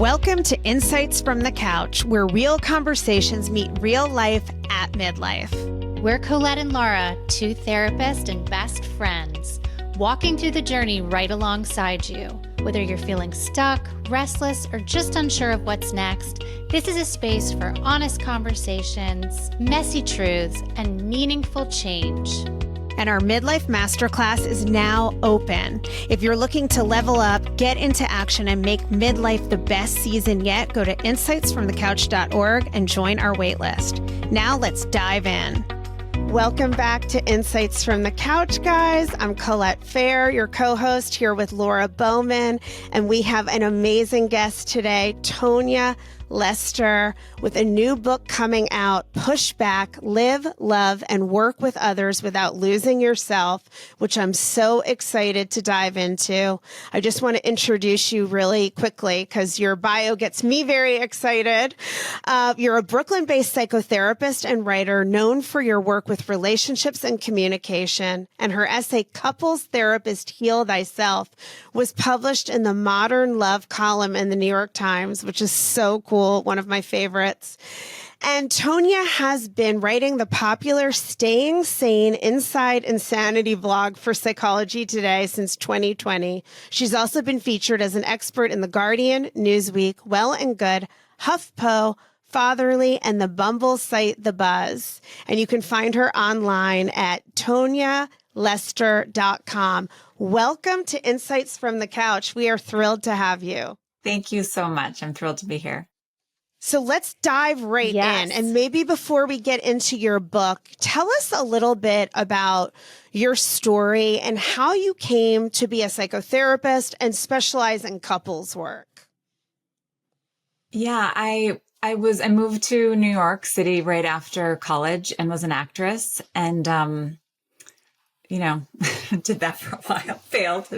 Welcome to Insights from the Couch, where real conversations meet real life at midlife. We're Colette and Laura, two therapists and best friends, walking through the journey right alongside you. Whether you're feeling stuck, restless, or just unsure of what's next, this is a space for honest conversations, messy truths, and meaningful change. And our Midlife Masterclass is now open. If you're looking to level up, get into action, and make midlife the best season yet, go to insightsfromthecouch.org and join our waitlist. Now let's dive in. Welcome back to Insights from the Couch, guys. I'm Colette Fair, your co-host, here with Laura Bowman, and we have an amazing guest today, Tonya Lester, with a new book coming out, Pushback, Live, Love, and Work with Others Without Losing Yourself, which I'm so excited to dive into. I just want to introduce you really quickly because your bio gets me very excited. You're a Brooklyn-based psychotherapist and writer known for your work with relationships and communication, and her essay, Couples Therapist Heal Thyself, was published in the Modern Love column in the New York Times, which is so cool. One of my favorites. And Tonya has been writing the popular Staying Sane Inside Insanity blog for Psychology Today since 2020. She's also been featured as an expert in The Guardian, Newsweek, Well and Good, HuffPo, Fatherly, and the Bumble site The Buzz. And you can find her online at tonyalester.com. Welcome to Insights from the Couch. We are thrilled to have you. Thank you so much. I'm thrilled to be here. So let's dive right in. And maybe before we get into your book, tell us a little bit about your story and how you came to be a psychotherapist and specialize in couples work. Yeah, I moved to New York City right after college and was an actress, and did that for a while, failed.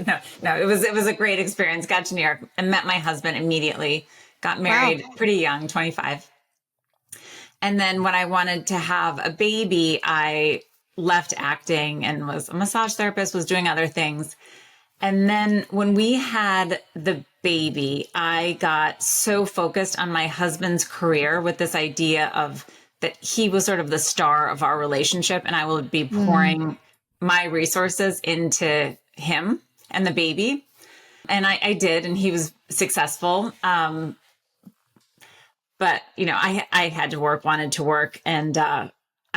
No, it was a great experience. Got to New York and met my husband immediately. Got married pretty young, 25. And then when I wanted to have a baby, I left acting and was a massage therapist, was doing other things. And then when we had the baby, I got so focused on my husband's career with this idea of that he was sort of the star of our relationship, and I would be pouring my resources into him and the baby. And I did, and he was successful. But, I had to work, wanted to work. And I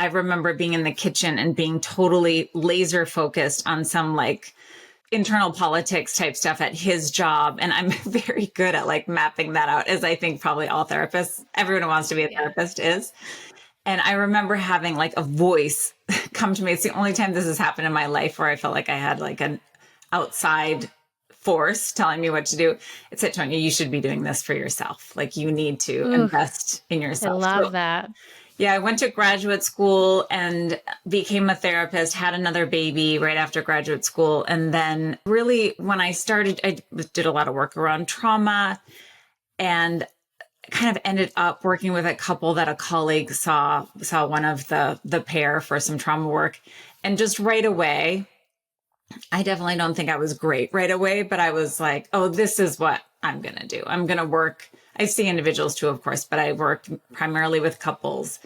remember being in the kitchen and being totally laser focused on some internal politics type stuff at his job. And I'm very good at mapping that out, as I think probably all therapists, everyone who wants to be a therapist is. And I remember having a voice come to me. It's the only time this has happened in my life where I felt like I had an outside force telling me what to do. It said, Tonya, you should be doing this for yourself. You need to invest in yourself. I love that. Yeah, I went to graduate school and became a therapist, had another baby right after graduate school. And then really when I started, I did a lot of work around trauma and kind of ended up working with a couple that a colleague saw one of the pair for some trauma work. And just right away, I definitely don't think I was great right away, but I was like, oh, this is what I'm going to do. I'm going to work. I see individuals too, of course, but I worked primarily with couples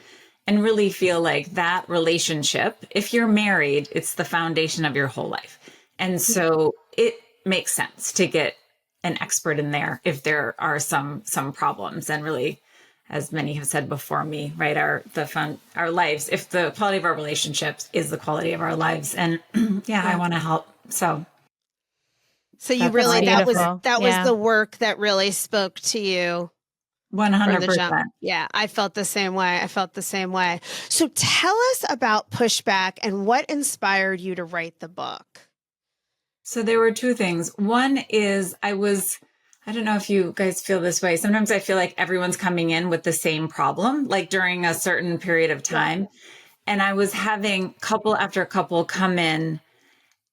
and really feel like that relationship, if you're married, it's the foundation of your whole life. And so it makes sense to get an expert in there if there are some problems. And really, as many have said before me, right, our lives, if the quality of our relationships is the quality of our lives. And I want to help. So you really, that was the work that really spoke to you. 100%. Yeah, I felt the same way. So tell us about Pushback and what inspired you to write the book. So there were two things. One is I don't know if you guys feel this way. Sometimes I feel like everyone's coming in with the same problem, during a certain period of time. And I was having couple after couple come in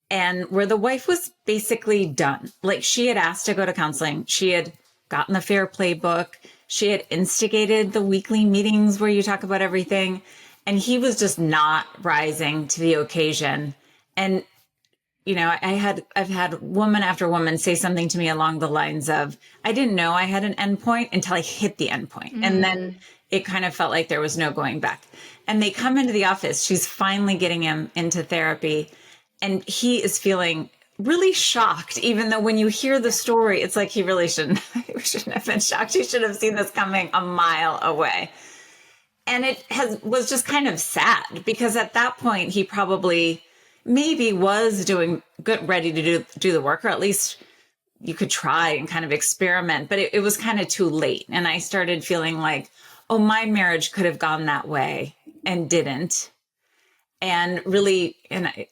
and where the wife was basically done. She had asked to go to counseling. She had gotten the Fair Play book. She had instigated the weekly meetings where you talk about everything. And he was just not rising to the occasion. And I've had woman after woman say something to me along the lines of, I didn't know I had an endpoint until I hit the endpoint. And then it kind of felt like there was no going back. And they come into the office. She's finally getting him into therapy. And he is feeling really shocked, even though when you hear the story, it's like he shouldn't have been shocked. He should have seen this coming a mile away. And was just kind of sad, because at that point he probably maybe was doing good, ready to do the work, or at least you could try and kind of experiment, but it was kind of too late. And I started feeling like, oh, my marriage could have gone that way and didn't. And really,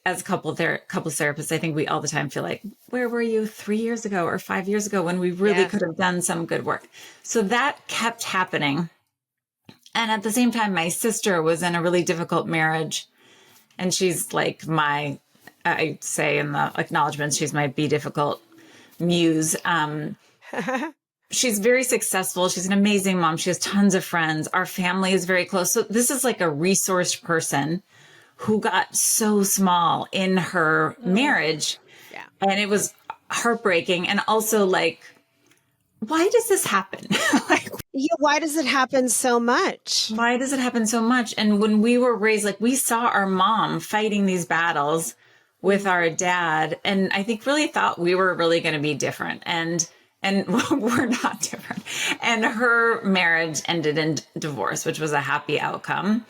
as couples therapists, I think we all the time feel like, where were you 3 years ago or 5 years ago when we really could have done some good work? So that kept happening. And at the same time, my sister was in a really difficult marriage. And she's like I say in the acknowledgments, she's my be difficult muse. She's very successful. She's an amazing mom. She has tons of friends. Our family is very close. So this is like a resourced person who got so small in her marriage. Yeah. And it was heartbreaking. And also like, why does this happen? Why does it happen so much? Why does it happen so much? And when we were raised, like we saw our mom fighting these battles with our dad. And I think really thought we were really going to be different. And we're not different. And her marriage ended in divorce, which was a happy outcome.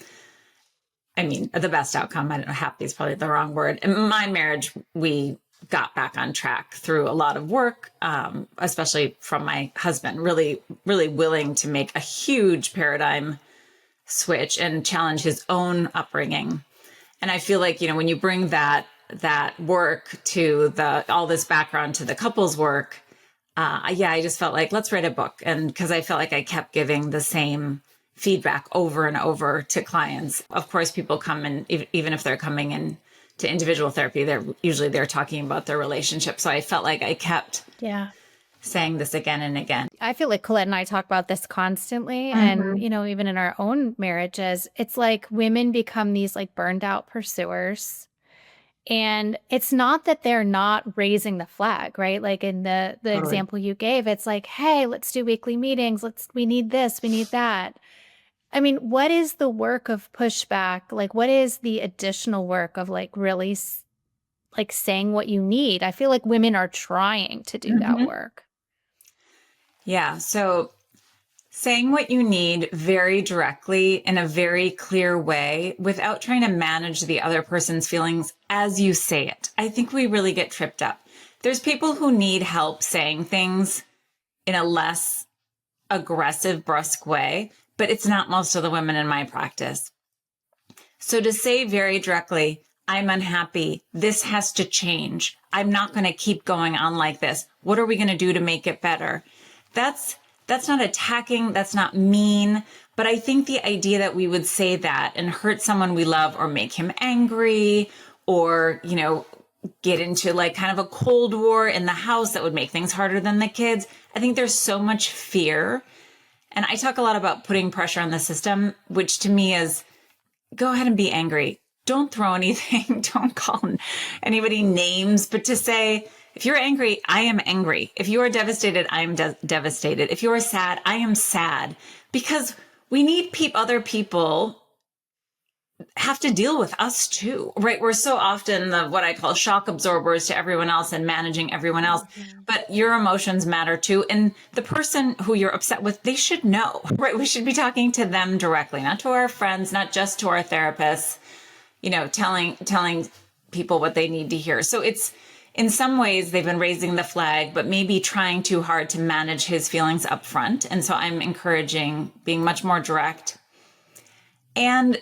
I mean, the best outcome. I don't know, happy is probably the wrong word. In my marriage, we got back on track through a lot of work, especially from my husband, really, really willing to make a huge paradigm switch and challenge his own upbringing. And I feel like, when you bring that work to all this background to the couples work, I just felt like, let's write a book. And because I felt like I kept giving the same feedback over and over to clients. Of course, people come in, even if they're coming in to individual therapy, they're talking about their relationship. So I felt like I kept saying this again and again. I feel like Colette and I talk about this constantly. And, even in our own marriages, it's like women become these like burned out pursuers. And it's not that they're not raising the flag, right? Like in the totally. Example you gave, it's like, hey, let's do weekly meetings. We need this, we need that. I mean, what is the work of pushback? Like, what is the additional work of like really like saying what you need? I feel like women are trying to do that work. Yeah. So saying what you need very directly in a very clear way without trying to manage the other person's feelings as you say it. I think we really get tripped up. There's people who need help saying things in a less aggressive, brusque way, but it's not most of the women in my practice. So to say very directly, I'm unhappy, this has to change, I'm not going to keep going on like this, what are we going to do to make it better? That's not attacking, that's not mean, but I think the idea that we would say that and hurt someone we love or make him angry or, get into like kind of a cold war in the house that would make things harder than the kids. I think there's so much fear. And I talk a lot about putting pressure on the system, which to me is go ahead and be angry. Don't throw anything. Don't call anybody names, but to say, if you're angry, I am angry. If you are devastated, I am devastated. If you are sad, I am sad, because we need other people have to deal with us too, right? We're so often what I call shock absorbers to everyone else and managing everyone else, but your emotions matter too. And the person who you're upset with, they should know, right? We should be talking to them directly, not to our friends, not just to our therapists, telling people what they need to hear. So it's, in some ways they've been raising the flag, but maybe trying too hard to manage his feelings up front. And so I'm encouraging being much more direct and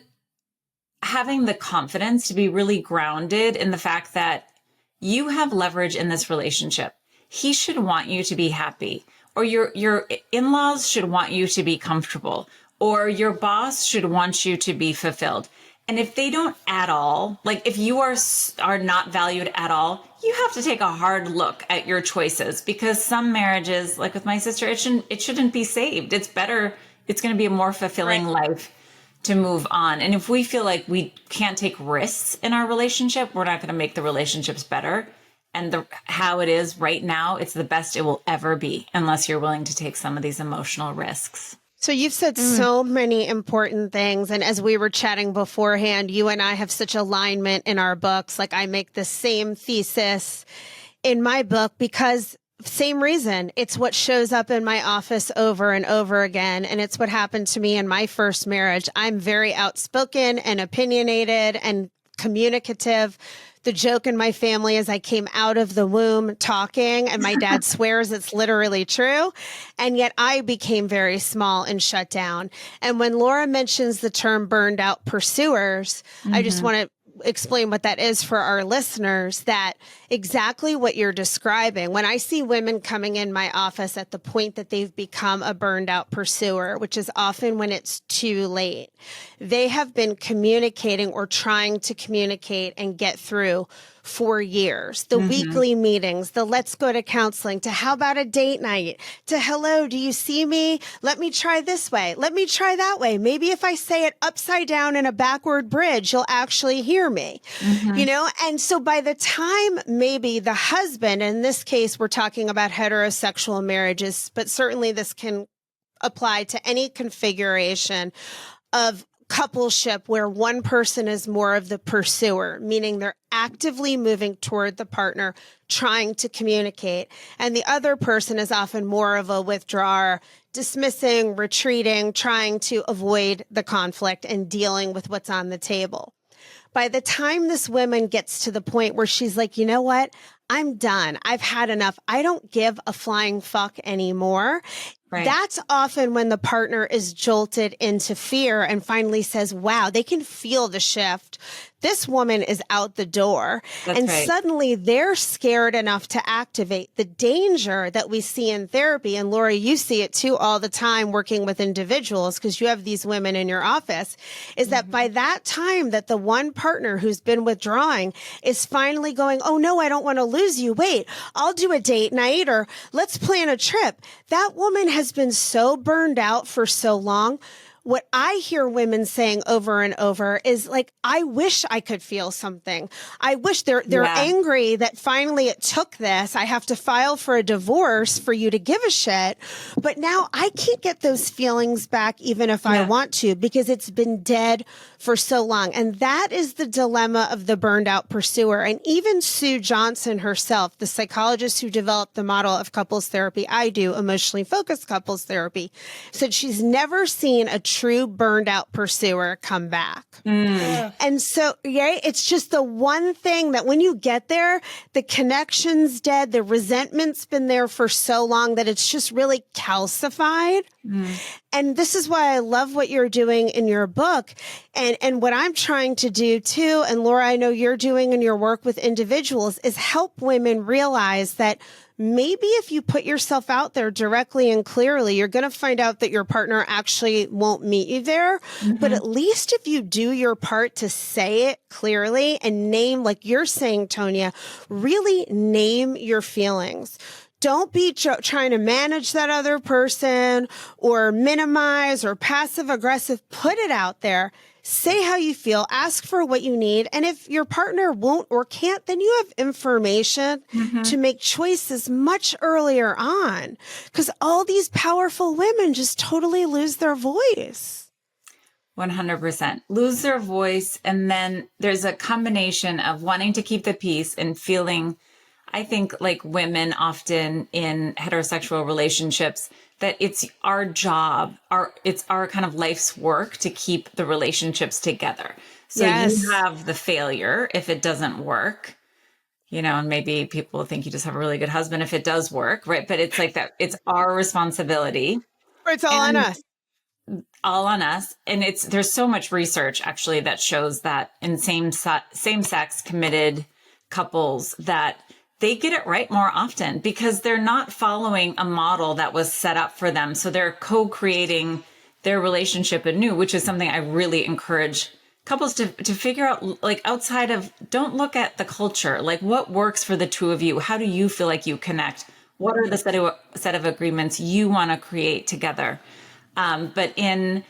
having the confidence to be really grounded in the fact that you have leverage in this relationship. He should want you to be happy, or your in-laws should want you to be comfortable, or your boss should want you to be fulfilled. And if they don't at all, like if you are not valued at all, you have to take a hard look at your choices, because some marriages, like with my sister, it shouldn't be saved. It's better. It's going to be a more fulfilling life to move on. And if we feel like we can't take risks in our relationship, we're not going to make the relationships better. And how it is right now, it's the best it will ever be, unless you're willing to take some of these emotional risks. So you've said so many important things. And as we were chatting beforehand, you and I have such alignment in our books. Like I make the same thesis in my book because same reason. It's what shows up in my office over and over again. And it's what happened to me in my first marriage. I'm very outspoken and opinionated and communicative. The joke in my family is I came out of the womb talking, and my dad swears it's literally true. And yet I became very small and shut down. And when Laura mentions the term burned out pursuers, I just want to explain what that is for our listeners, that exactly what you're describing. When I see women coming in my office at the point that they've become a burned out pursuer, which is often when it's too late, they have been communicating or trying to communicate and get through for years. The weekly meetings, the let's go to counseling, to how about a date night, to hello, do you see me? Let me try this way. Let me try that way. Maybe if I say it upside down in a backward bridge, you'll actually hear me, you know? And so by the time maybe the husband, in this case, we're talking about heterosexual marriages, but certainly this can apply to any configuration of coupleship where one person is more of the pursuer, meaning they're actively moving toward the partner, trying to communicate. And the other person is often more of a withdrawer, dismissing, retreating, trying to avoid the conflict and dealing with what's on the table. By the time this woman gets to the point where she's like, you know what? I'm done. I've had enough. I don't give a flying fuck anymore. Right. That's often when the partner is jolted into fear and finally says, wow, they can feel the shift. This woman is out the door. That's and right. Suddenly they're scared enough to activate. The danger that we see in therapy, and Laura, you see it too all the time working with individuals because you have these women in your office, is that by that time that the one partner who's been withdrawing is finally going, oh no, I don't want to lose you. Wait, I'll do a date night or let's plan a trip. That woman has been so burned out for so long. What I hear women saying over and over is like, I wish I could feel something. I wish they're angry that finally it took this. I have to file for a divorce for you to give a shit. But now I can't get those feelings back even if I want to, because it's been dead for so long. And that is the dilemma of the burned out pursuer. And even Sue Johnson herself, the psychologist who developed the model of couples therapy I do, emotionally focused couples therapy, said she's never seen a true burned out pursuer come back. And so, it's just the one thing that when you get there, the connection's dead, the resentment's been there for so long that it's just really calcified. And this is why I love what you're doing in your book and what I'm trying to do too. And Laura, I know you're doing in your work with individuals is help women realize that maybe if you put yourself out there directly and clearly, you're going to find out that your partner actually won't meet you there. But at least if you do your part to say it clearly and name, like you're saying, Tonya, really name your feelings. Don't be trying to manage that other person or minimize or passive aggressive. Put it out there. Say how you feel, ask for what you need. And if your partner won't or can't, then you have information to make choices much earlier on. Because all these powerful women just totally lose their voice. 100% lose their voice. And then there's a combination of wanting to keep the peace and feeling, I think, like women often in heterosexual relationships, that it's our job, it's our kind of life's work to keep the relationships together. So you have the failure if it doesn't work, you know, and maybe people think you just have a really good husband if it does work, right? But it's like that, it's our responsibility. Or it's all on us. All on us. And there's so much research actually that shows that in same-sex committed couples that they get it right more often because they're not following a model that was set up for them. So they're co-creating their relationship anew, which is something I really encourage couples to figure out, like outside of, don't look at the culture, like what works for the two of you? How do you feel like you connect? What are the set of agreements you want to create together? But in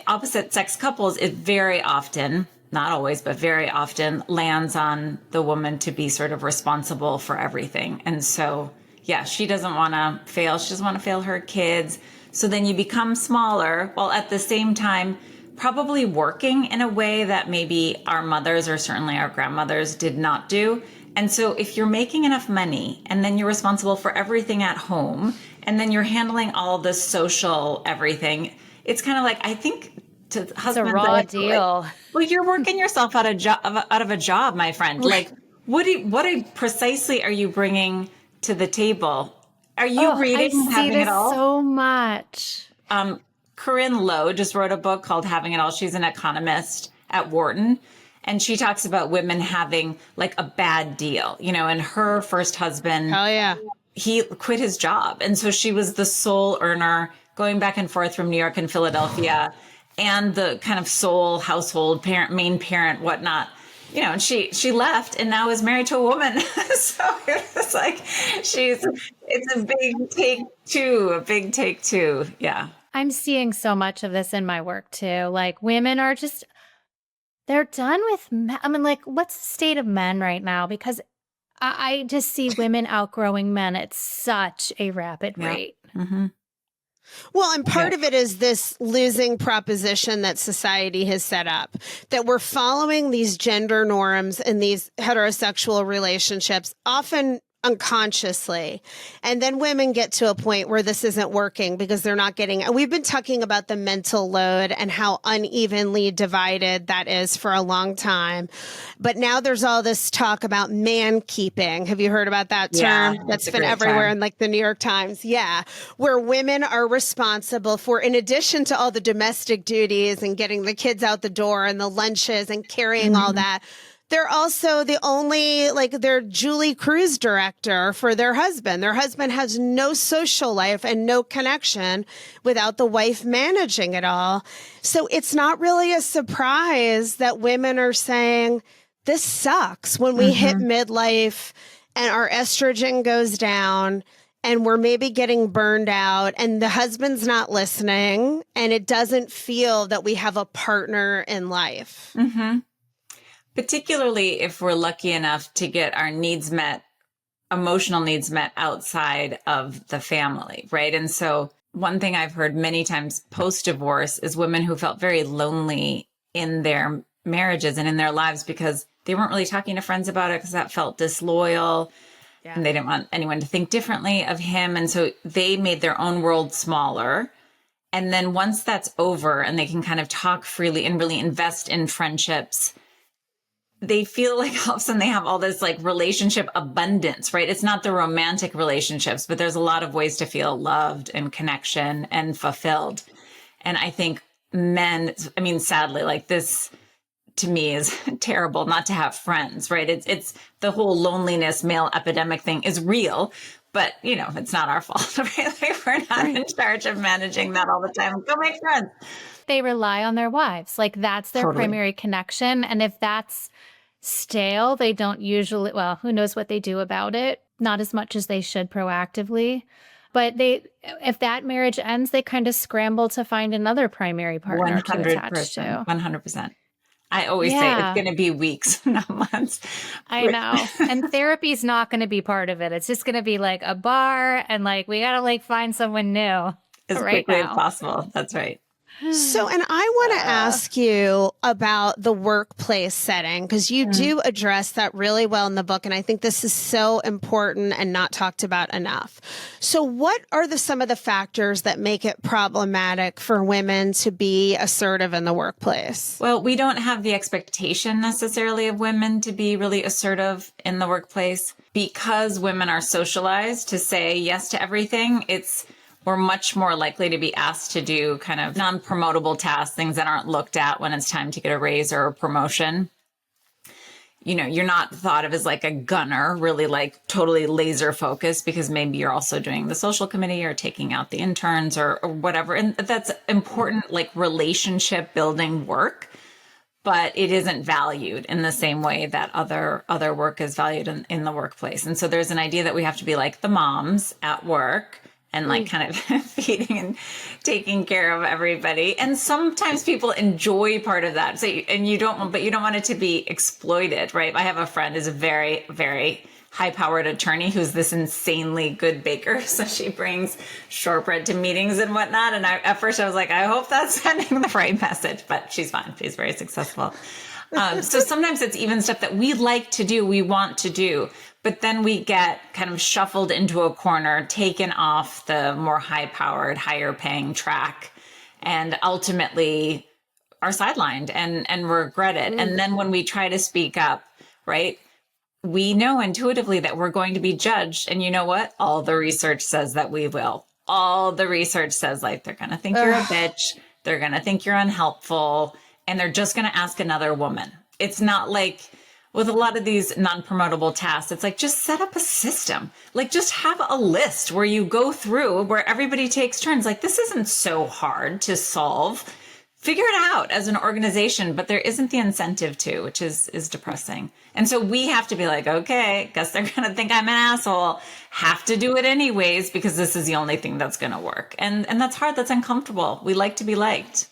opposite sex couples, it very often, not always, but very often lands on the woman to be sort of responsible for everything. And so, yeah, she doesn't want to fail. She doesn't want to fail her kids. So then you become smaller while at the same time probably working in a way that maybe our mothers or certainly our grandmothers did not do. And so if you're making enough money and then you're responsible for everything at home and then you're handling all the social everything, it's kind of like, I think to husbands, It's a raw deal. like, well, you're working yourself out of a job, my friend. Like, what precisely are you bringing to the table? Are you reading I see Having this It All? so much. Corinne Lowe just wrote a book called Having It All. She's an economist at Wharton. And she talks about women having like a bad deal, and her first husband, Oh, yeah. he quit his job. And so she was the sole earner going back and forth from New York and Philadelphia and the kind of sole household parent, main parent, whatnot. And she left and now is married to a woman. So it's like, it's a big take two. Yeah. I'm seeing so much of this in my work too. Like women are just, they're done with men. I mean, like, what's the state of men right now? Because I just see women outgrowing men at such a rapid rate. Mm-hmm. Well, and part of it is this losing proposition that society has set up, that we're following these gender norms in these heterosexual relationships, often unconsciously. And then women get to a point where this isn't working because they're not getting, and we've been talking about the mental load and how unevenly divided that is for a long time. But now there's all this talk about man keeping. Have you heard about that term? Yeah, That's been everywhere in like the New York Times. Yeah. Where women are responsible for, in addition to all the domestic duties and getting the kids out the door and the lunches and carrying all that, they're also the only, like, they're Julie Cruz director for their husband. Their husband has no social life and no connection without the wife managing it all. So it's not really a surprise that women are saying, this sucks when we hit midlife and our estrogen goes down and we're maybe getting burned out and the husband's not listening and it doesn't feel that we have a partner in life. Mm-hmm. Particularly if we're lucky enough to get our needs met, emotional needs met outside of the family, right? And so one thing I've heard many times post-divorce is women who felt very lonely in their marriages and in their lives because they weren't really talking to friends about it because that felt disloyal and they didn't want anyone to think differently of him. And so they made their own world smaller. And then once that's over and they can kind of talk freely and really invest in friendships, they feel like all of a sudden they have all this like relationship abundance, right? It's not the romantic relationships, but there's a lot of ways to feel loved and connection and fulfilled. And I think men, I mean, sadly, like this to me is terrible not to have friends, right? It's the whole loneliness male epidemic thing is real, but it's not our fault, right? Like we're not in charge of managing that all the time. Go make friends. They rely on their wives. Like that's their primary connection. And if that's stale, they don't usually, well, who knows what they do about it? Not as much as they should proactively. But if that marriage ends, they kind of scramble to find another primary partner to attach to. 100%. I always say it's going to be weeks, not months. I know. And therapy's not going to be part of it. It's just going to be like a bar and like, we got to like find someone new as quickly as possible. That's right. So, and I want to ask you about the workplace setting, because you do address that really well in the book. And I think this is so important and not talked about enough. So what are some of the factors that make it problematic for women to be assertive in the workplace? Well, we don't have the expectation necessarily of women to be really assertive in the workplace because women are socialized to say yes to everything. We're much more likely to be asked to do kind of non-promotable tasks, things that aren't looked at when it's time to get a raise or a promotion. You're not thought of as like a gunner, really like totally laser focused, because maybe you're also doing the social committee or taking out the interns or whatever. And that's important, like relationship building work, but it isn't valued in the same way that other work is valued in the workplace. And so there's an idea that we have to be like the moms at work and like kind of feeding and taking care of everybody. And sometimes people enjoy part of that. So, and you don't want it to be exploited, right? I have a friend who's a very, very high-powered attorney who's this insanely good baker. So she brings shortbread to meetings and whatnot. And at first I was like, I hope that's sending the right message, but she's fine. She's very successful. So sometimes it's even stuff that we like to do, we want to do, but then we get kind of shuffled into a corner, taken off the more high-powered, higher-paying track, and ultimately are sidelined and regret it. And then when we try to speak up, right, we know intuitively that we're going to be judged. And you know what? All the research says that we will. All the research says like they're going to think you're a bitch. They're going to think you're unhelpful. And they're just going to ask another woman. It's not like with a lot of these non-promotable tasks, it's like just set up a system. Like just have a list where you go through where everybody takes turns. Like this isn't so hard to solve. Figure it out as an organization, but there isn't the incentive to, which is depressing. And so we have to be like, okay, guess they're going to think I'm an asshole. Have to do it anyways, because this is the only thing that's going to work. And that's hard. That's uncomfortable. We like to be liked.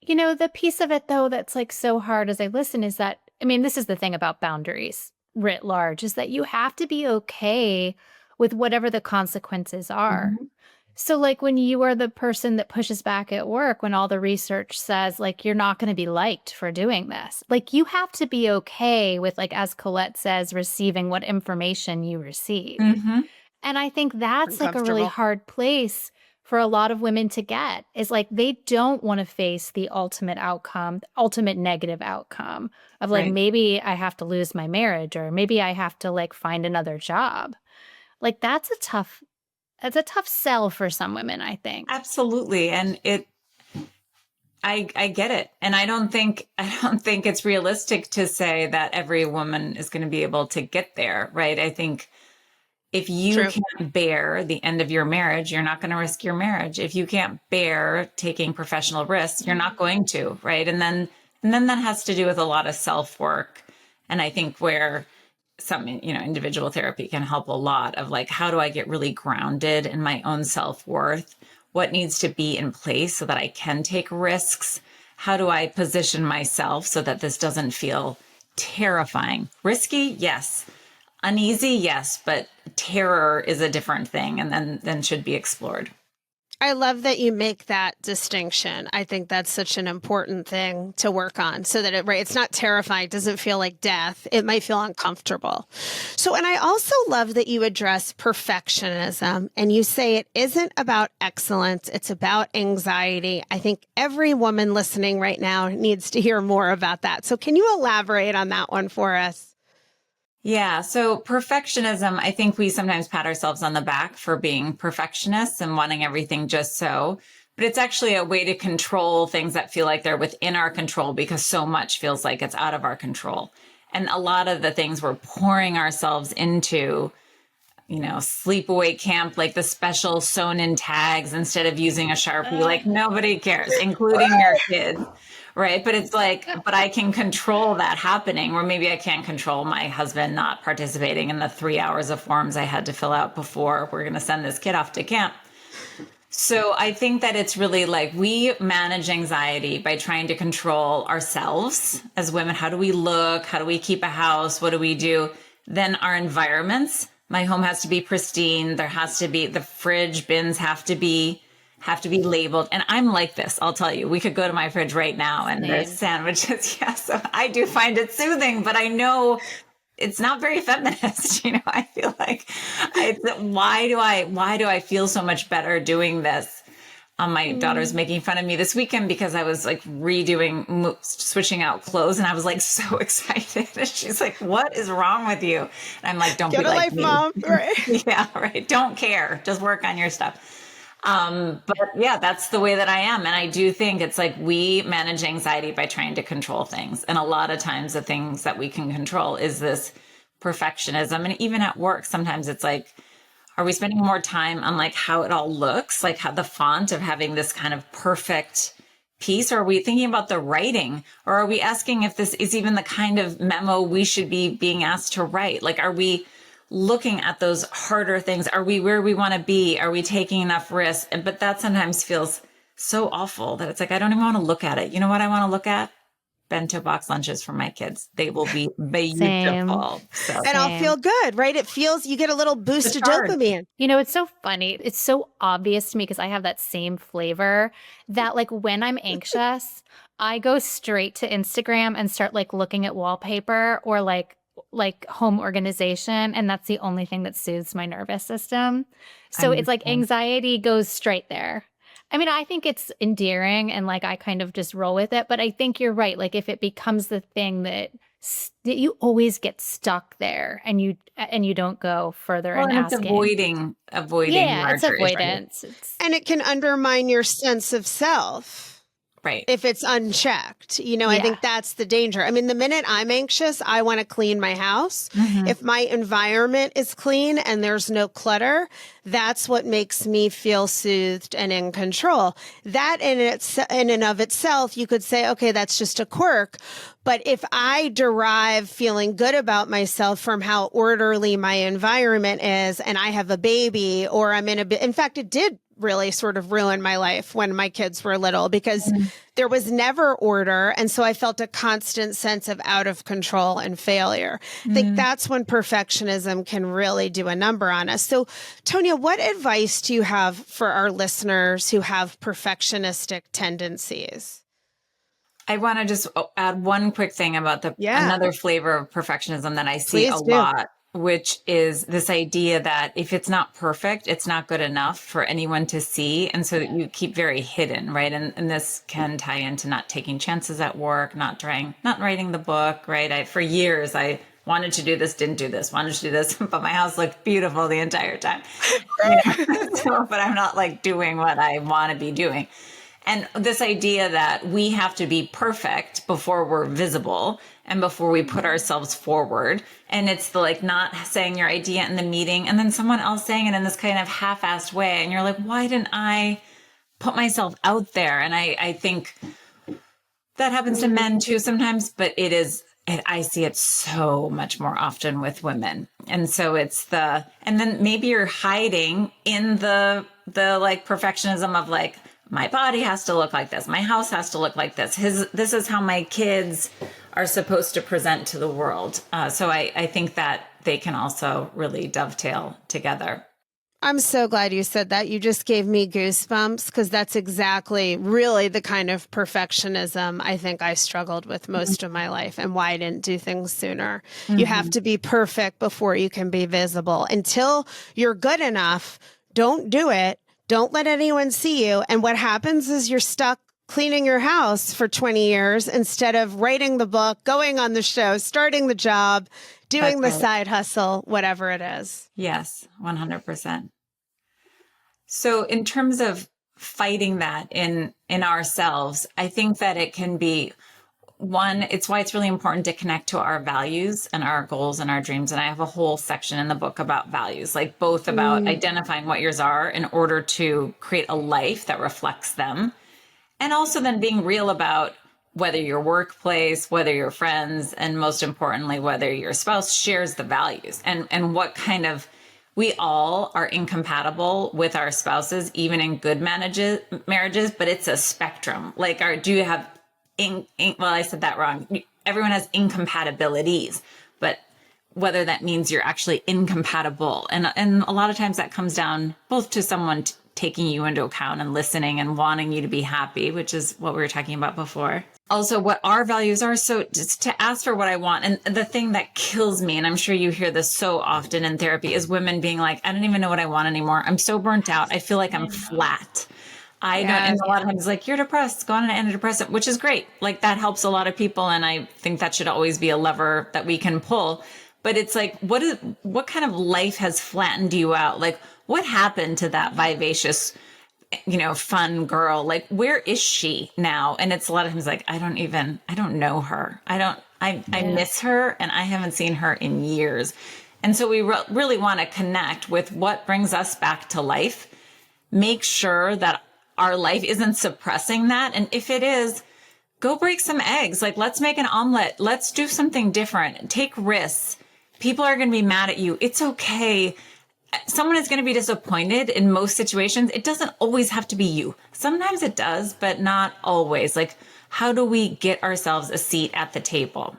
You know, the piece of it, though, that's like so hard as I listen is that, I mean, this is the thing about boundaries writ large, is that you have to be okay with whatever the consequences are. Mm-hmm. So like when you are the person that pushes back at work, when all the research says like, you're not going to be liked for doing this, like you have to be okay with, like, as Colette says, receiving what information you receive. Mm-hmm. And I think that's like a really hard place for a lot of women to get, is like, they don't want to face the ultimate outcome, ultimate negative outcome of like, maybe I have to lose my marriage, or maybe I have to like find another job. Like that's a tough sell for some women, I think. Absolutely. And I get it. And I don't think it's realistic to say that every woman is going to be able to get there, right? I think if you can't bear the end of your marriage, you're not going to risk your marriage. If you can't bear taking professional risks, you're not going to, right? And then that has to do with a lot of self-work. And I think where some, individual therapy can help a lot of like, how do I get really grounded in my own self-worth? What needs to be in place so that I can take risks? How do I position myself so that this doesn't feel terrifying? Risky, yes. Uneasy, yes, but terror is a different thing and then should be explored. I love that you make that distinction. I think that's such an important thing to work on, so that it's not terrifying. It doesn't feel like death. It might feel uncomfortable. So, and I also love that you address perfectionism and you say it isn't about excellence. It's about anxiety. I think every woman listening right now needs to hear more about that. So can you elaborate on that one for us? Yeah. So perfectionism, I think we sometimes pat ourselves on the back for being perfectionists and wanting everything just so, but it's actually a way to control things that feel like they're within our control, because so much feels like it's out of our control. And a lot of the things we're pouring ourselves into, sleepaway camp, like the special sewn in tags instead of using a Sharpie, like nobody cares, including your kids. Right. But it's like, but I can control that happening, or maybe I can't control my husband not participating in the 3 hours of forms I had to fill out before we're going to send this kid off to camp. So I think that it's really like we manage anxiety by trying to control ourselves as women. How do we look? How do we keep a house? What do we do? Then our environments. My home has to be pristine. There has to be the fridge bins have to be labeled. And I'm like this, I'll tell you, we could go to my fridge right now and there's sandwiches. Yeah. So I do find it soothing, but I know it's not very feminist. I feel like why do I feel so much better doing this? My daughter's making fun of me this weekend because I was like switching out clothes, and I was like so excited. And she's like, "What is wrong with you?" And I'm like, "Don't Get be a like life, me, Mom." Right? Yeah, right. Don't care. Just work on your stuff. But yeah, that's the way that I am. And I do think it's like we manage anxiety by trying to control things. And a lot of times the things that we can control is this perfectionism. And even at work, sometimes it's like, are we spending more time on like how it all looks, like how the font of having this kind of perfect piece? Or are we thinking about the writing? Or are we asking if this is even the kind of memo we should be being asked to write? Like, are we looking at those harder things. Are we where we want to be? Are we taking enough risks? But that sometimes feels so awful that it's like, I don't even want to look at it. You know what I want to look at? Bento box lunches for my kids. They will be beautiful. So And I'll feel good, right? It feels, you get a little boost of dopamine. You know, it's so funny. It's so obvious to me because I have that same flavor that like when I'm anxious, I go straight to Instagram and start like looking at wallpaper or like home organization. And that's the only thing that soothes my nervous system. So it's like anxiety goes straight there. I mean, I think it's endearing and like I kind of just roll with it. But I think you're right. Like if it becomes the thing that you always get stuck there and you don't go further and it's asking. avoiding Yeah, it's larger avoidance. And it can undermine your sense of self. Right. If it's unchecked, you know, I think that's the danger. I mean, the minute I'm anxious, I want to clean my house. If my environment is clean and there's no clutter, that's what makes me feel soothed and in control. That in and of itself, you could say, okay, that's just a quirk. But if I derive feeling good about myself from how orderly my environment is, and I have a baby or I'm in fact, it did really sort of ruined my life when my kids were little because there was never order. And so I felt a constant sense of out of control and failure. I think that's when perfectionism can really do a number on us. So, Tonya, what advice do you have for our listeners who have perfectionistic tendencies? I want to just add one quick thing about another flavor of perfectionism that I see lot, which is this idea that if it's not perfect, it's not good enough for anyone to see. And so you keep very hidden, right? And this can tie into not taking chances at work, not writing the book, right? For years, I wanted to do this, didn't do this, wanted to do this, but my house looked beautiful the entire time. But I'm not like doing what I want to be doing. And this idea that we have to be perfect before we're visible and before we put ourselves forward. And it's the like not saying your idea in the meeting and then someone else saying it in this kind of half-assed way. And you're like, why didn't I put myself out there? And I think that happens to men too sometimes, but I see it so much more often with women. And so and then maybe you're hiding in the like perfectionism of like, my body has to look like this. My house has to look like this. This is how my kids are supposed to present to the world. So I think that they can also really dovetail together. I'm so glad you said that. You just gave me goosebumps because that's exactly really the kind of perfectionism I think I struggled with most of my life and why I didn't do things sooner. You have to be perfect before you can be visible. Until you're good enough, don't do it. Don't let anyone see you. And what happens is you're stuck cleaning your house for 20 years instead of writing the book, going on the show, starting the job, doing the side hustle, whatever it is. Yes, 100%. So in terms of fighting that in ourselves, I think that it can be it's why it's really important to connect to our values and our goals and our dreams. And I have a whole section in the book about values, like both about identifying what yours are in order to create a life that reflects them. And also then being real about whether your workplace, whether your friends, and most importantly, whether your spouse shares the values and what kind of, we all are incompatible with our spouses, even in good marriages, but it's a spectrum. Like, do you have well, I said that wrong. Everyone has incompatibilities, but whether that means you're actually incompatible. And a lot of times that comes down both to someone taking you into account and listening and wanting you to be happy, which is what we were talking about before. Also, what our values are. So just to ask for what I want. And the thing that kills me, and I'm sure you hear this so often in therapy, is women being like, I don't even know what I want anymore. I'm so burnt out. I feel like I'm flat. I don't, and a lot of times like, you're depressed, go on an antidepressant, which is great. Like that helps a lot of people. And I think that should always be a lever that we can pull. But it's like, what kind of life has flattened you out? Like what happened to that vivacious, fun girl? Like, where is she now? And it's a lot of times like, I don't know her. I miss her and I haven't seen her in years. And so we really want to connect with what brings us back to life, make sure that our life isn't suppressing that. And if it is, go break some eggs. Like, let's make an omelet. Let's do something different. Take risks People are going to be mad at you. It's okay. Someone is going to be disappointed in most situations. It doesn't always have to be you. Sometimes it does, but not always. Like, how do we get ourselves a seat at the table?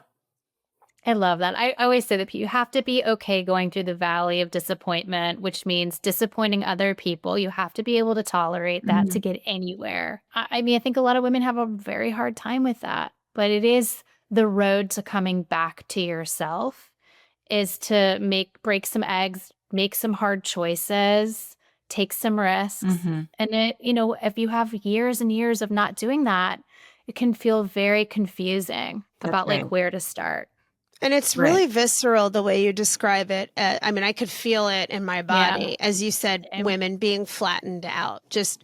I love that. I always say that you have to be okay going through the valley of disappointment, which means disappointing other people. You have to be able to tolerate that to get anywhere. I mean, I think a lot of women have a very hard time with that, but it is the road to coming back to yourself is to break some eggs, make some hard choices, take some risks. And if you have years and years of not doing that, it can feel very confusing about right. like where to start. And it's really visceral the way you describe it. I mean, I could feel it in my body. As you said, women being flattened out, just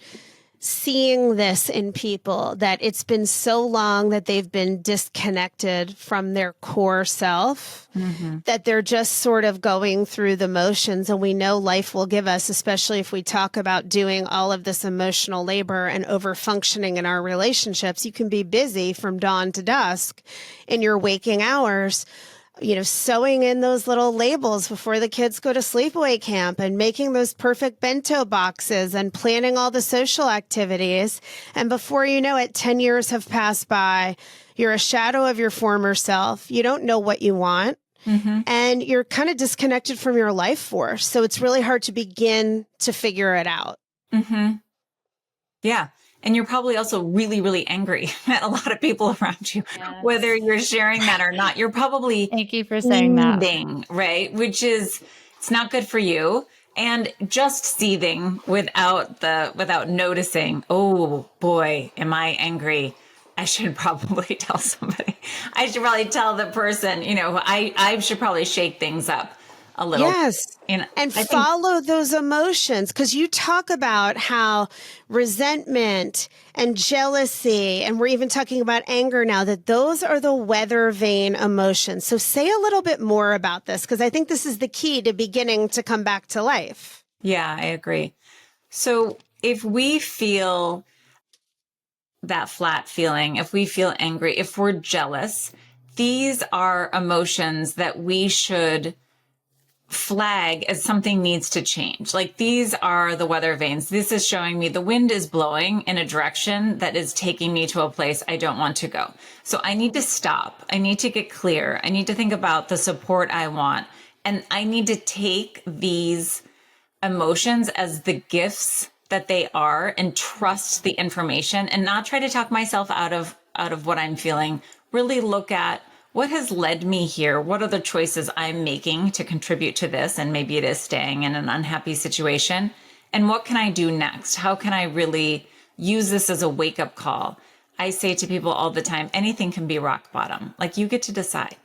seeing this in people, that it's been so long that they've been disconnected from their core self, that they're just sort of going through the motions. And we know life will give us, especially if we talk about doing all of this emotional labor and over functioning in our relationships. You can be busy from dawn to dusk in your waking hours, sewing in those little labels before the kids go to sleepaway camp and making those perfect bento boxes and planning all the social activities. And before you know it, 10 years have passed by. You're a shadow of your former self. You don't know what you want. And you're kind of disconnected from your life force. So it's really hard to begin to figure it out. Yeah. And you're probably also really, really angry at a lot of people around you, whether you're sharing that or not. You're probably Thank you for saying seething, right? Which is, it's not good for you. And just seething without noticing, oh boy, am I angry? I should probably tell somebody. I should probably tell the person, I should probably shake things up a little. Yes. And follow those emotions, because you talk about how resentment and jealousy, and we're even talking about anger now, that those are the weather vane emotions. So say a little bit more about this, because I think this is the key to beginning to come back to life. Yeah, I agree. So if we feel that flat feeling, if we feel angry, if we're jealous, these are emotions that we should flag as something needs to change. Like, these are the weather vanes. This is showing me the wind is blowing in a direction that is taking me to a place I don't want to go. So I need to stop. I need to get clear. I need to think about the support I want. And I need to take these emotions as the gifts that they are and trust the information and not try to talk myself out of what I'm feeling. Really look at what has led me here. What are the choices I'm making to contribute to this? And maybe it is staying in an unhappy situation. And what can I do next? How can I really use this as a wake-up call? I say to people all the time, anything can be rock bottom. Like, you get to decide.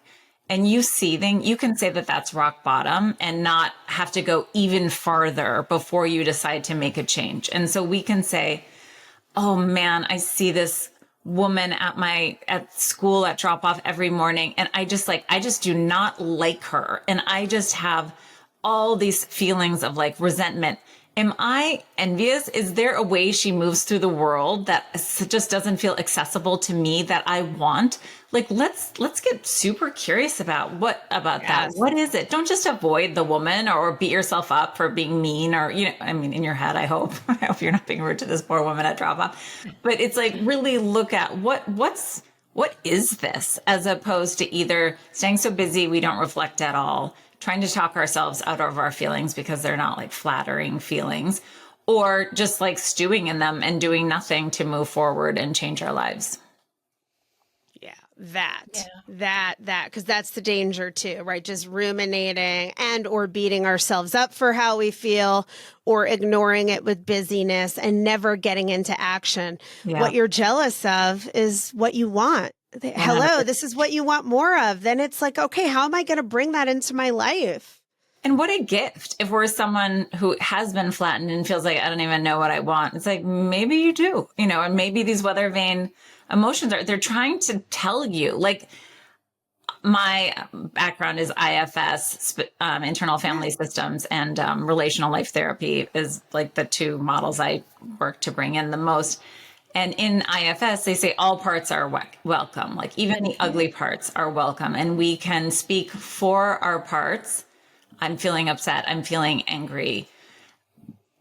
And you seething, you can say that that's rock bottom and not have to go even farther before you decide to make a change. And so we can say, oh man, I see this woman at school at drop off every morning. And I just do not like her. And I just have all these feelings of like resentment. Am I envious? Is there a way she moves through the world that just doesn't feel accessible to me that I want? Like, let's get super curious about that. What is it? Don't just avoid the woman or beat yourself up for being mean or, in your head, I hope you're not being rude to this poor woman at drop off, but it's like, really look at what is this, as opposed to either staying so busy we don't reflect at all, trying to talk ourselves out of our feelings because they're not like flattering feelings, or just like stewing in them and doing nothing to move forward and change our lives. That, because that's the danger too, right? Just ruminating and or beating ourselves up for how we feel, or ignoring it with busyness and never getting into action. Yeah. What you're jealous of is what you want. Hello, this is what you want more of. Then it's like, okay, how am I going to bring that into my life? And what a gift if we're someone who has been flattened and feels like, I don't even know what I want. It's like, maybe you do, and maybe these weather vane emotions they're trying to tell you. Like, my background is IFS, internal family systems, and relational life therapy is like the two models I work to bring in the most. And in IFS, they say all parts are welcome. Like even the ugly parts are welcome. And we can speak for our parts. I'm feeling upset. I'm feeling angry,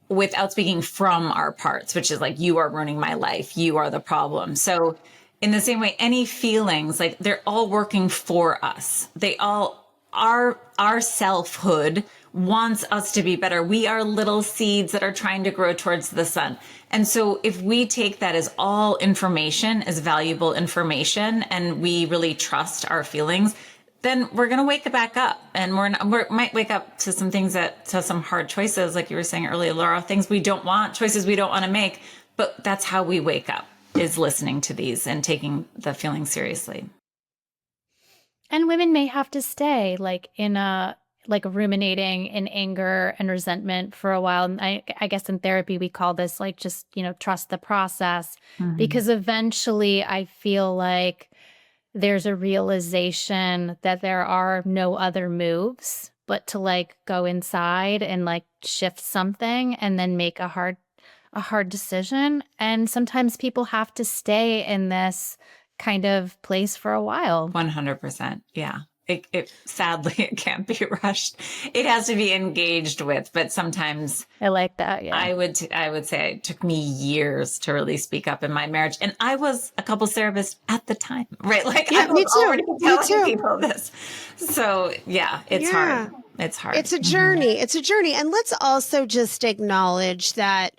without speaking from our parts, which is like, you are ruining my life. You are the problem. So in the same way, any feelings, like they're all working for us. They all, our selfhood wants us to be better. We are little seeds that are trying to grow towards the sun. And so if we take that as all information, as valuable information, and we really trust our feelings, then we're going to wake back up, and we might wake up to some things to some hard choices, like you were saying earlier, Laura, things we don't want, choices we don't want to make. But that's how we wake up, is listening to these and taking the feeling seriously. And women may have to stay ruminating in anger and resentment for a while. And I guess in therapy, we call this just, trust the process, because eventually I feel like there's a realization that there are no other moves but to go inside and shift something and then make a hard decision. And sometimes people have to stay in this kind of place for a while. 100%. Yeah. It sadly, it can't be rushed. It has to be engaged with, but sometimes I like that. Yeah. I would say it took me years to really speak up in my marriage. And I was a couples therapist at the time, right? I was already telling people this. So yeah, it's hard. It's hard. It's a journey. It's a journey. And let's also just acknowledge that,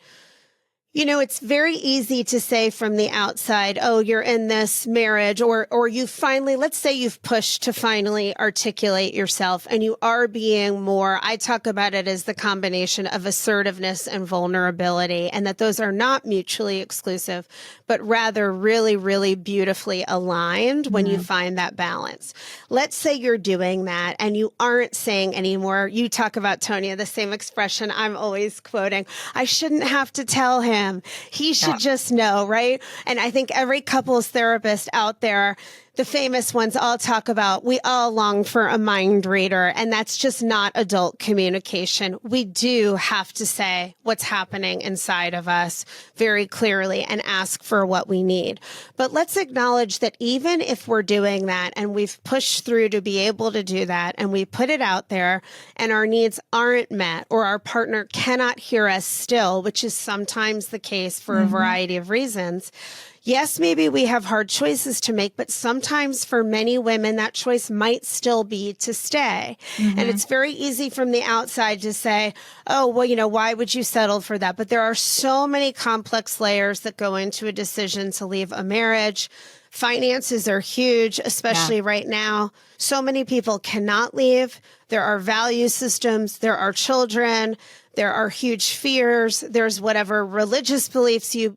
it's very easy to say from the outside, oh, you're in this marriage, or you finally, let's say you've pushed to finally articulate yourself and you are being more, I talk about it as the combination of assertiveness and vulnerability, and that those are not mutually exclusive, but rather really, really beautifully aligned when you find that balance. Let's say you're doing that and you aren't saying anymore. You talk about, Tonya, the same expression I'm always quoting. I shouldn't have to tell him. He should just know, right? And I think every couples therapist out there, the famous ones, all talk about, we all long for a mind reader, and that's just not adult communication. We do have to say what's happening inside of us very clearly and ask for what we need. But let's acknowledge that even if we're doing that and we've pushed through to be able to do that, and we put it out there and our needs aren't met, or our partner cannot hear us still, which is sometimes the case for a variety of reasons. Yes, maybe we have hard choices to make, but sometimes for many women, that choice might still be to stay. And it's very easy from the outside to say, oh, well, why would you settle for that? But there are so many complex layers that go into a decision to leave a marriage. Finances are huge, especially right now. So many people cannot leave. There are value systems. There are children. There are huge fears. There's whatever religious beliefs you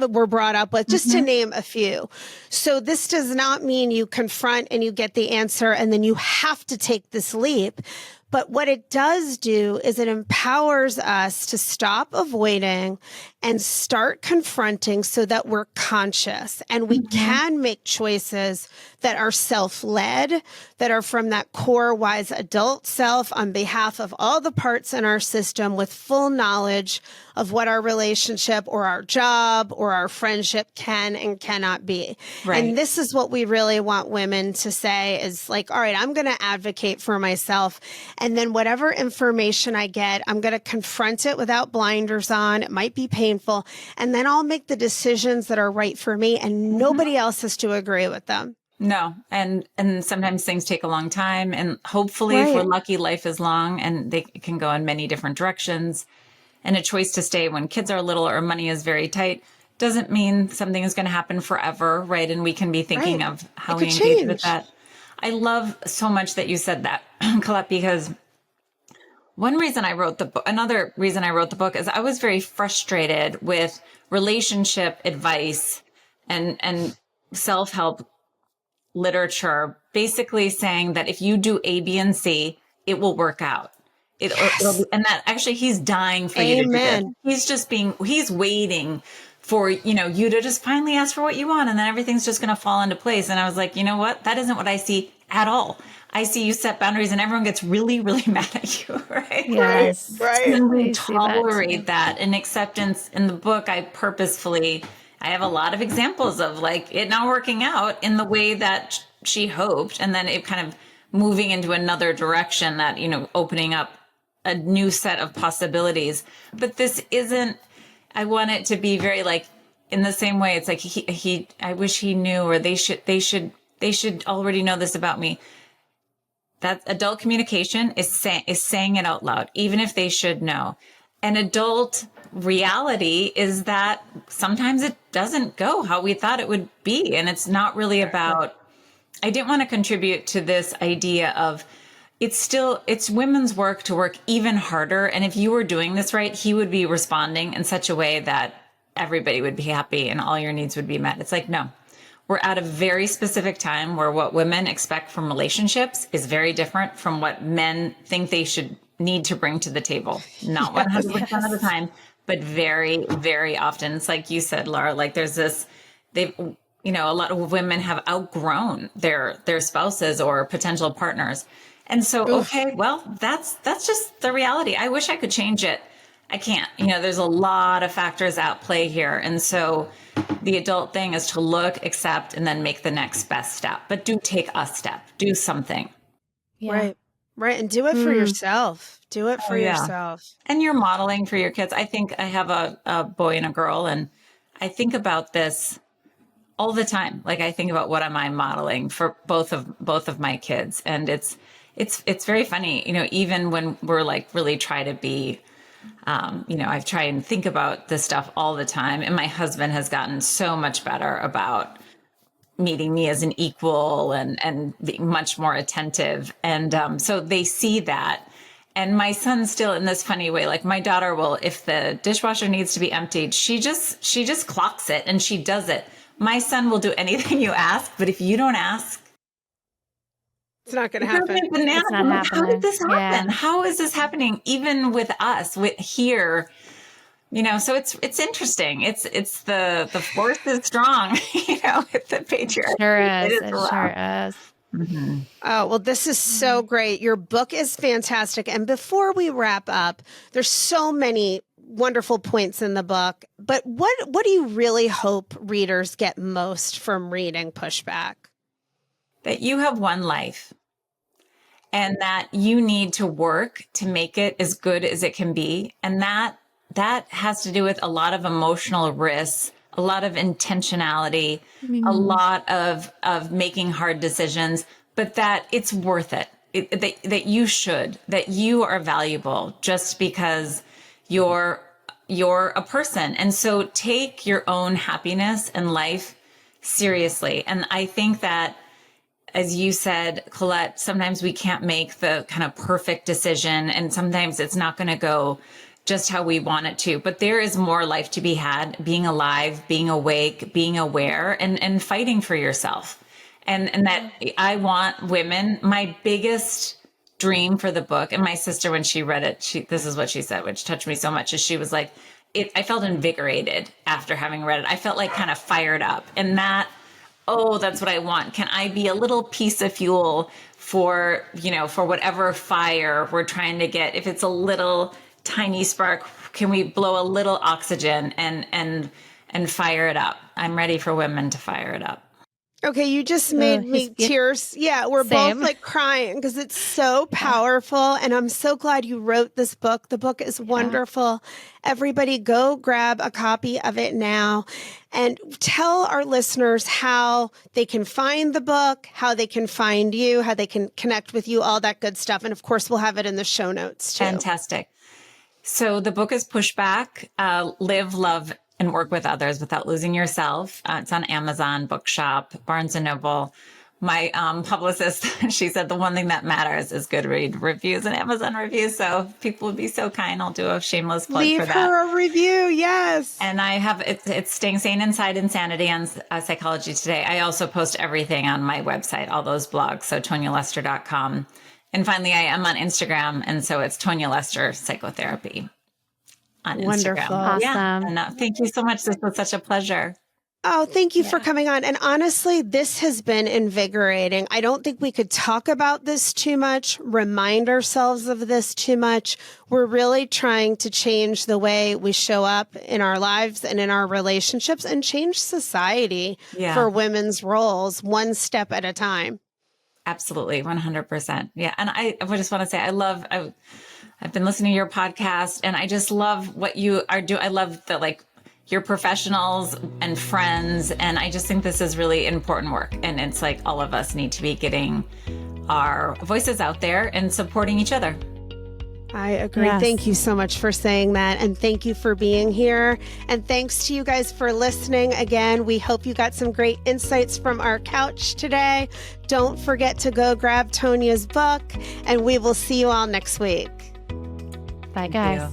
were brought up with, just to name a few. So this does not mean you confront and you get the answer and then you have to take this leap. But what it does do is it empowers us to stop avoiding and start confronting, so that we're conscious and we can make choices that are self-led, that are from that core wise adult self on behalf of all the parts in our system, with full knowledge of what our relationship or our job or our friendship can and cannot be. Right. And this is what we really want women to say is all right, I'm going to advocate for myself. And then whatever information I get, I'm going to confront it without blinders on. It might be painful. And then I'll make the decisions that are right for me, and nobody else has to agree with them. No. And sometimes things take a long time, and hopefully if we're lucky, life is long and they can go in many different directions. And a choice to stay when kids are little or money is very tight doesn't mean something is going to happen forever. Right. And we can be thinking of how we engage with that. I love so much that you said that, Colette, because one reason I wrote the book, another reason I wrote the book, is I was very frustrated with relationship advice and self-help literature, basically saying that if you do A, B, and C, it will work out. And that actually he's dying for you to do this. He's waiting for, you to just finally ask for what you want, and then everything's just going to fall into place. And I was like, you know what? That isn't what I see at all. I see you set boundaries and everyone gets really, really mad at you, right? Yes. Right. And we tolerate that. And acceptance in the book, I purposefully I have a lot of examples of like it not working out in the way that she hoped. And then it kind of moving into another direction that, you know, opening up a new set of possibilities. But this isn't, I want it to be very like in the same way. It's like I wish he knew, or they should already know this about me. That adult communication is saying it out loud, even if they should know. An adult reality is that sometimes it doesn't go how we thought it would be. And it's not really about, I didn't want to contribute to this idea of it's women's work to work even harder. And if you were doing this right, he would be responding in such a way that everybody would be happy and all your needs would be met. It's like, no, we're at a very specific time where what women expect from relationships is very different from what men think they should need to bring to the table. Not 100% of the time, but very, very often. It's like you said, Laura, like there's this, you know, a lot of women have outgrown their spouses or potential partners. And so, okay, well, that's just the reality. I wish I could change it. I can't. You know, there's a lot of factors at play here. And so the adult thing is to look, accept, and then make the next best step. But do take a step. Do something. Yeah. Right. And do it for yourself. Do it for yourself. And you're modeling for your kids. I think I have a boy and a girl, and I think about this all the time. Like I think about what am I modeling for both of my kids. And it's very funny, you know, even when we're like really try to be, you know, I've tried and think about this stuff all the time. And my husband has gotten so much better about meeting me as an equal and being much more attentive. And so they see that. And my son's still in this funny way. Like my daughter will, if the dishwasher needs to be emptied, she just clocks it and she does it. My son will do anything you ask, but if you don't ask, it's not going to happen. It's not happening. How did this happen? Yeah. How is this happening? Even with us, with here, you know. So it's interesting. It's the force is strong. You know, with the patriarchy. It sure is. Mm-hmm. Oh, well, this is so great. Your book is fantastic. And before we wrap up, there's so many wonderful points in the book. But what do you really hope readers get most from reading Pushback? That you have one life and that you need to work to make it as good as it can be. And that has to do with a lot of emotional risks, a lot of intentionality, a lot of making hard decisions, but that it's worth it. That you are valuable just because you're a person. And so take your own happiness and life seriously. And I think that, as you said, Colette, sometimes we can't make the kind of perfect decision, and sometimes it's not going to go just how we want it to. But there is more life to be had, being alive, being awake, being aware, and fighting for yourself. And that I want women, my biggest dream for the book, and my sister, when she read it, this is what she said, which touched me so much, is she was like, I felt invigorated after having read it. I felt like kind of fired up. And that's what I want. Can I be a little piece of fuel for whatever fire we're trying to get? If it's a little tiny spark, can we blow a little oxygen and fire it up? I'm ready for women to fire it up. Okay, you just made me tears. Yeah, we're both like crying because it's so powerful. And I'm so glad you wrote this book. The book is wonderful. Everybody go grab a copy of it now and tell our listeners how they can find the book, how they can find you, how they can connect with you, all that good stuff. And of course, we'll have it in the show notes too. Fantastic. So the book is Pushback, Live, Love, and Work with Others Without Losing Yourself. It's on Amazon, Bookshop, Barnes & Noble. My publicist, she said the one thing that matters is good reviews and Amazon reviews. So if people would be so kind, I'll do a shameless plug for that. Leave her a review, yes. And I have, it's Staying Sane Inside Insanity on Psychology Today. I also post everything on my website, all those blogs, so tonyalester.com. And finally, I am on Instagram, and so it's Tonya Lester Psychotherapy on Instagram. Wonderful. Awesome. Yeah. And thank you so much. This was such a pleasure. Oh, thank you for coming on. And honestly, this has been invigorating. I don't think we could talk about this too much, remind ourselves of this too much. We're really trying to change the way we show up in our lives and in our relationships and change society for women's roles one step at a time. Absolutely. 100%. Yeah. And I just want to say, I've been listening to your podcast and I just love what you are doing. I love that, like, you're professionals and friends. And I just think this is really important work. And it's like all of us need to be getting our voices out there and supporting each other. I agree. Yes. Thank you so much for saying that. And thank you for being here. And thanks to you guys for listening. Again, we hope you got some great insights from our couch today. Don't forget to go grab Tonya's book, and we will see you all next week. Bye, guys.